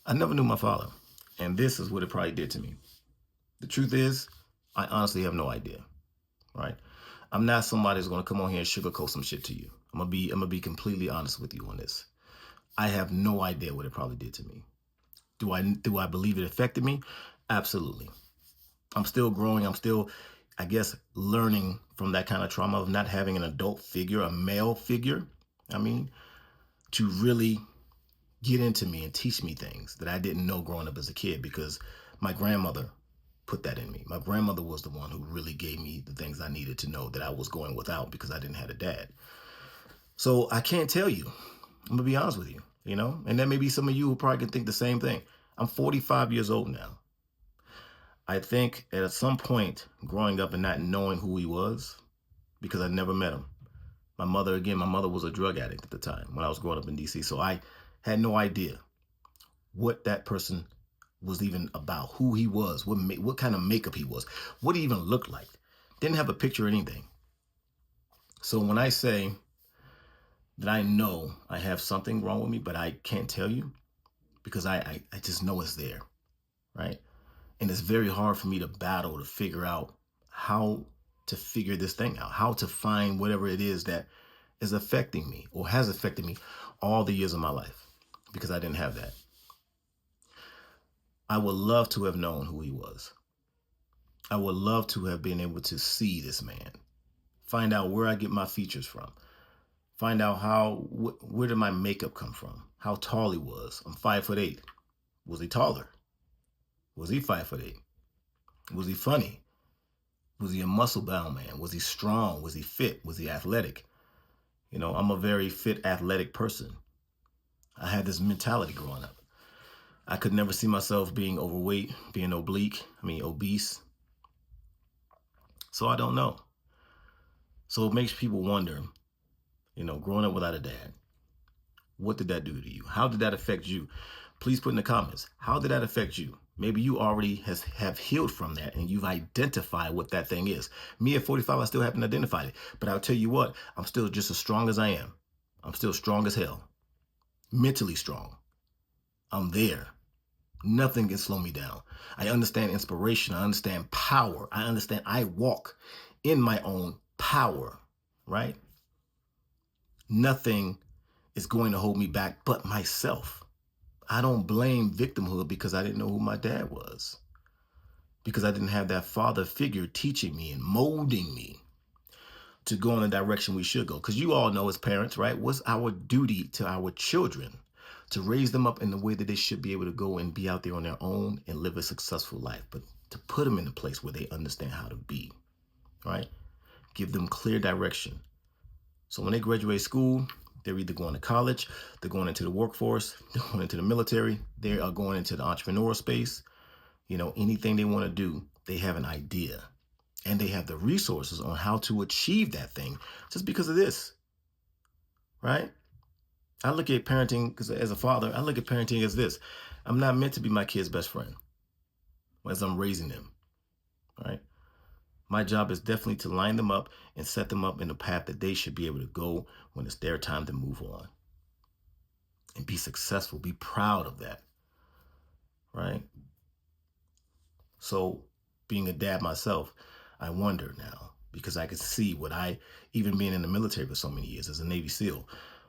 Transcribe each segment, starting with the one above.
I never knew my father, and this is what it probably did to me. The truth is, I honestly have no idea, right? I'm not somebody that's gonna come on here and sugarcoat some shit to you. I'm gonna be completely honest with you on this. I have no idea what it probably did to me. Do I believe it affected me? Absolutely. I'm still growing. I'm still, I guess, learning from that kind of trauma of not having an adult figure, a male figure. I mean, to really get into me and teach me things that I didn't know growing up as a kid because my grandmother put that in me. My grandmother was the one who really gave me the things I needed to know that I was going without because I didn't have a dad. So I can't tell you. I'm gonna be honest with you, and there may be some of you who probably can think the same thing. I'm 45 years old now. I think at some point growing up and not knowing who he was, because I never met him. My mother was a drug addict at the time when I was growing up in DC. So I had no idea what that person was even about, who he was, what kind of makeup he was, what he even looked like. Didn't have a picture or anything. So when I say that I know I have something wrong with me, but I can't tell you because I just know it's there, right? And it's very hard for me to battle to figure out how to figure this thing out, how to find whatever it is that is affecting me or has affected me all the years of my life because I didn't have that. I would love to have known who he was. I would love to have been able to see this man, find out where I get my features from, find out where did my makeup come from, how tall he was. I'm 5'8". Was he taller? Was he 5'8"? Was he funny? Was he a muscle bound man? Was he strong? Was he fit? Was he athletic? I'm a very fit, athletic person. I had this mentality growing up. I could never see myself being overweight, being obese. So I don't know. So it makes people wonder, growing up without a dad, what did that do to you? How did that affect you? Please put in the comments, how did that affect you? Maybe you already have healed from that and you've identified what that thing is. Me at 45, I still haven't identified it. But I'll tell you what, I'm still just as strong as I am. I'm still strong as hell. Mentally strong. I'm there. Nothing can slow me down. I understand inspiration. I understand power. I understand I walk in my own power, right? Nothing is going to hold me back but myself. I don't blame victimhood because I didn't know who my dad was, because I didn't have that father figure teaching me and molding me to go in the direction we should go. Because you all know as parents, right? What's our duty to our children? To raise them up in the way that they should be able to go and be out there on their own and live a successful life, but to put them in a place where they understand how to be, right? Give them clear direction. So when they graduate school, they're either going to college, they're going into the workforce, they're going into the military, they are going into the entrepreneurial space. Anything they want to do, they have an idea and they have the resources on how to achieve that thing just because of this, right? I look at parenting, because as a father, I look at parenting as this. I'm not meant to be my kid's best friend as I'm raising them, right? My job is definitely to line them up and set them up in the path that they should be able to go when it's their time to move on and be successful, be proud of that, right? So being a dad myself, I wonder now, because I could see even being in the military for so many years as a Navy SEAL,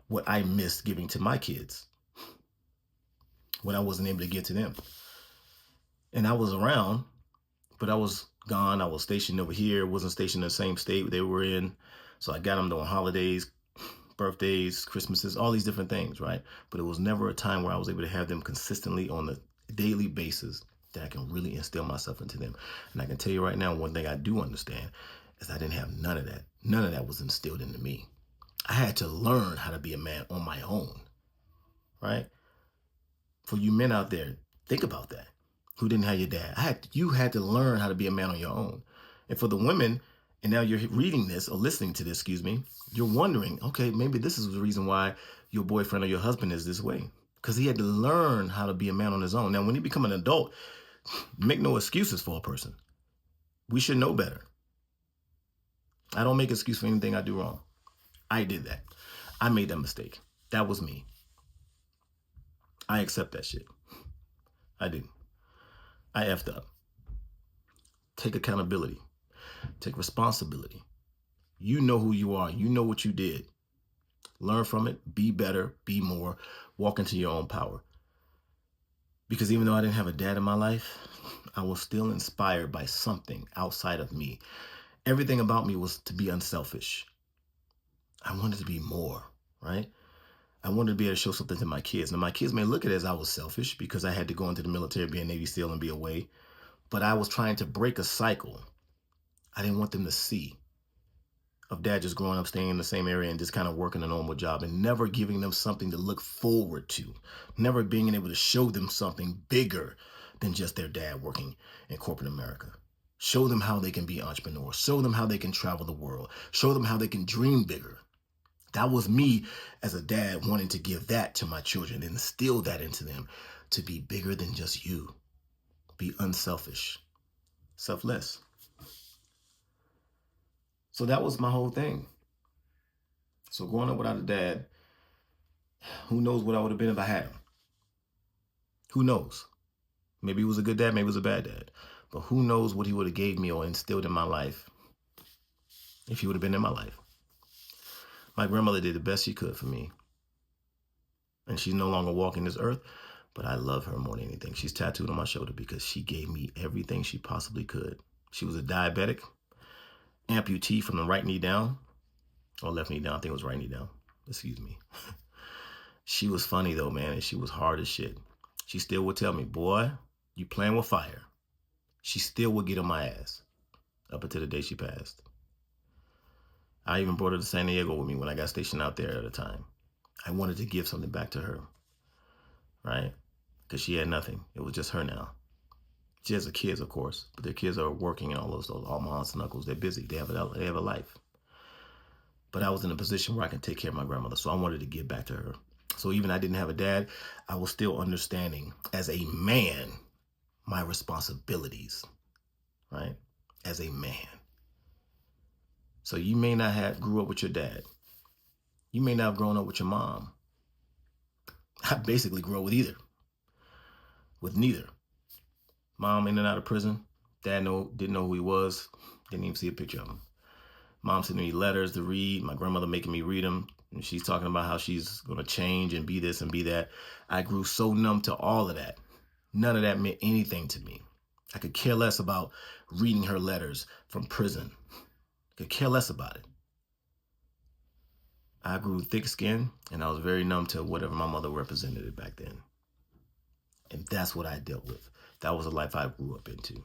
what I missed giving to my kids when I wasn't able to get to them. And I was around, but I was gone. I was stationed over here, wasn't stationed in the same state they were in. So I got them during holidays, birthdays, Christmases, all these different things, right? But it was never a time where I was able to have them consistently on a daily basis that I can really instill myself into them. And I can tell you right now, one thing I do understand is I didn't have none of that. None of that was instilled into me. I had to learn how to be a man on my own, right? For you men out there, think about that. Who didn't have your dad? You had to learn how to be a man on your own. And for the women, and now you're reading this or listening to this, excuse me, you're wondering, okay, maybe this is the reason why your boyfriend or your husband is this way. Because he had to learn how to be a man on his own. Now, when he become an adult, make no excuses for a person. We should know better. I don't make excuse for anything I do wrong. I did that. I made that mistake. That was me. I accept that shit. I do. I effed up. Take accountability. Take responsibility. You know who you are. You know what you did. Learn from it. Be better. Be more. Walk into your own power. Because even though I didn't have a dad in my life, I was still inspired by something outside of me. Everything about me was to be unselfish. I wanted to be more, right? I wanted to be able to show something to my kids. Now, my kids may look at it as I was selfish because I had to go into the military, be a Navy SEAL, and be away. But I was trying to break a cycle. I didn't want them to see of dad just growing up, staying in the same area and just kind of working a normal job and never giving them something to look forward to, never being able to show them something bigger than just their dad working in corporate America. Show them how they can be entrepreneurs. Show them how they can travel the world. Show them how they can dream bigger. That was me as a dad wanting to give that to my children and instill that into them to be bigger than just you. Be unselfish, selfless. So that was my whole thing. So growing up without a dad, who knows what I would have been if I had him? Who knows? Maybe he was a good dad, maybe he was a bad dad. But who knows what he would have gave me or instilled in my life if he would have been in my life. My grandmother did the best she could for me. And she's no longer walking this earth, but I love her more than anything. She's tattooed on my shoulder because she gave me everything she possibly could. She was a diabetic, amputee from the right knee down, or left knee down. I think it was right knee down. Excuse me. She was funny though, man, and she was hard as shit. She still would tell me, boy, you playing with fire. She still would get on my ass up until the day she passed. I even brought her to San Diego with me when I got stationed out there at the time. I wanted to give something back to her, right? Because she had nothing. It was just her now. She has the kids, of course, but their kids are working and all my aunts and uncles. They're busy. They have a life. But I was in a position where I can take care of my grandmother, so I wanted to give back to her. So even I didn't have a dad, I was still understanding as a man my responsibilities, right? As a man. So you may not have grew up with your dad. You may not have grown up with your mom. I basically grew up with neither. Mom in and out of prison. Dad didn't know who he was. Didn't even see a picture of him. Mom sending me letters to read. My grandmother making me read them. And she's talking about how she's going to change and be this and be that. I grew so numb to all of that. None of that meant anything to me. I could care less about reading her letters from prison. I could care less about it. I grew thick skin and I was very numb to whatever my mother represented back then. And that's what I dealt with. That was the life I grew up into.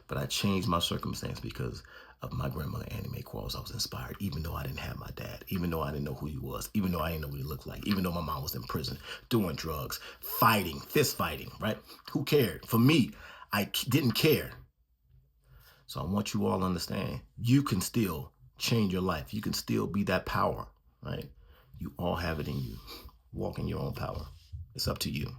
But I changed my circumstance because of my grandmother, Annie Mae Quarles. I was inspired, even though I didn't have my dad, even though I didn't know who he was, even though I didn't know what he looked like, even though my mom was in prison, doing drugs, fighting, fist fighting, right? Who cared? For me, I didn't care. So I want you all to understand, you can still change your life. You can still be that power, right? You all have it in you. Walk in your own power. It's up to you.